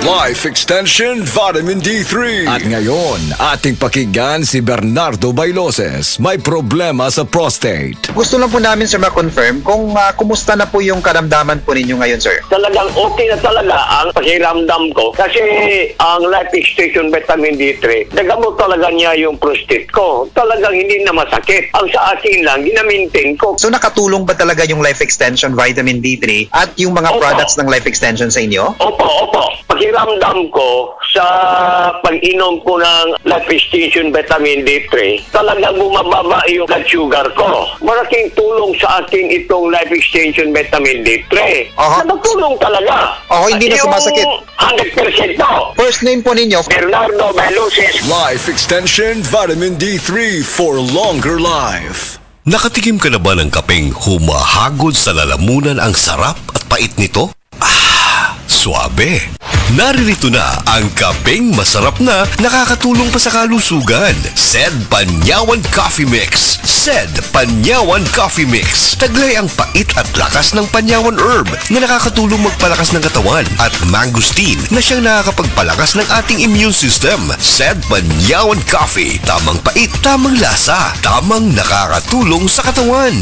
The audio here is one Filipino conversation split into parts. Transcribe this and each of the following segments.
Life Extension Vitamin D3. At ngayon, ating pakinggan si Bernardo Bailoses. May problema sa prostate. Gusto lang po namin, sir, ma-confirm kung kumusta na po yung karamdaman po ninyo ngayon, sir. Talagang okay na talaga ang pakiramdam ko kasi ang Life Extension Vitamin D3, nagamot talaga niya yung prostate ko. Talagang hindi na masakit. Ang sa akin lang, ginamintain ko. So nakatulong ba talaga yung Life Extension Vitamin D3 at yung mga products ng Life Extension sa inyo? Opo. Pakiramdam ko sa pag-inom ko ng Life Extension Vitamin D3, talagang bumababa yung blood sugar ko. Malaking tulong sa akin itong Life Extension Vitamin D3. Nagtulong talaga. Hindi na sumasakit. 100% to. First name po ninyo? Bernardo Bailoses. Life Extension Vitamin D3 for longer life. Nakatikim ka na ba ng kapeng humahagod sa lalamunan ang sarap at pait nito? Suabe! Naririto na ang kapeng masarap na nakakatulong pa sa kalusugan. SED Panyawan Coffee Mix. SED Panyawan Coffee Mix. Taglay ang pait at lakas ng panyawan herb na nakakatulong magpalakas ng katawan at mangosteen na siyang nakakapagpalakas ng ating immune system. SED Panyawan Coffee. Tamang pait, tamang lasa, tamang nakakatulong sa katawan.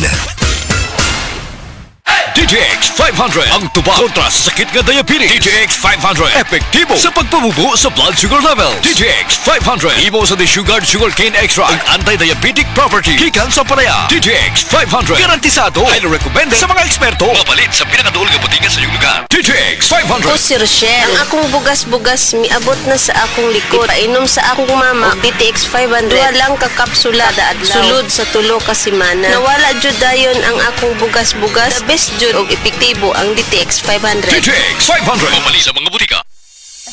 DJX 500 ang tuba kontra sa sakit nga diabetes. DJX 500 epektibo sa pagpabubo sa blood sugar level. DJX 500 imo sa sugar cane extra ang anti-diabetic property gikan sa palaya. DJX 500 garantisado highly recommended sa mga eksperto. Mapalit sa pinakadulog nga butingan sa iyong lugar. DJX 500. Ako si Rochelle. Ang akong bugas-bugas miabot na sa akong likod. Painom sa akong mama DTX 500. Duha lang ka kapsula daadlaw. Sulod sa tulo ka semana. Nawala jud dayon ang akong bugas-bugas. The best jud og epektibo ang DTX 500. DJX 500 mamali sa mga butika.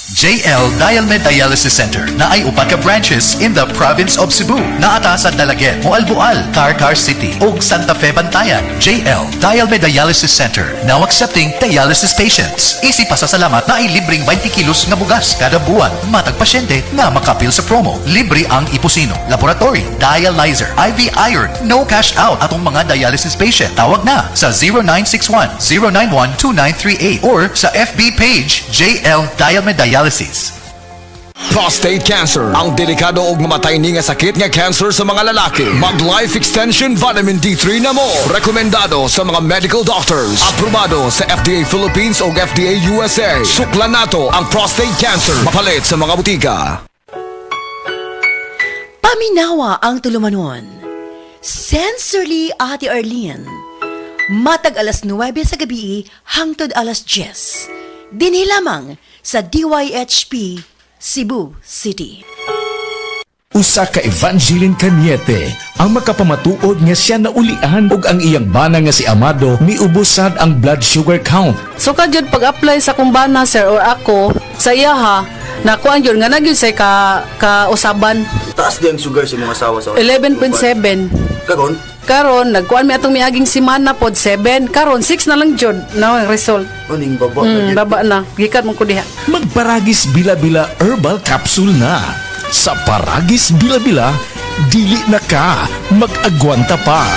JL Dialmed Dialysis Center na ay upat ka branches in the province of Cebu. Naata sa Dalaget, Moalboal, Carcar City ug Santa Fe Bantayan. JL Dialmed Dialysis Center now accepting dialysis patients. Easy pasasalamat na ay libreng 20 kilos nga bugas kada buwan. Matag pasyente nga makapil sa promo. Libre ang ipusino, laboratory, dialyzer, IV iron, no cash out atong mga dialysis patient. Tawag na sa 0961-091-2938 or sa FB page JL Dialmed Dialysis. Prostate cancer, ang delikado ug mamatay ni nga sakit nga cancer sa mga lalaki. Mag Life Extension Vitamin D3 na mo. Rekomendado sa mga medical doctors. Aprobado sa FDA Philippines ug FDA USA. Suklan nato ang prostate cancer. Mapalit sa mga butika. Paminawa ang tulumanon. Sensorily Ate Arlene. Matag alas 9 sa gabi hangtod alas 10. Dinhi lamang sa DYHP Cebu City. Usa ka Evangeline Cañete ang makapamatuod nga siya naulian ug ang iyang bana nga si Amado miubusad ang blood sugar count. So kadyod pag-apply sa kumbana sir or ako sa iya ha, nakuan yun nga nagyud say ka usaban. Taas di ang sugar sa mga asawa sa 11.7. Karon nagkuan mi atong miaging semana pod 7. Karon 6 na lang jud na ang result. Uning baba. Baba na. Gikat mo ko diha. Magparagis bila-bila herbal capsule na. Sa Paragis bila-bila, dili na ka mag-agwanta pa.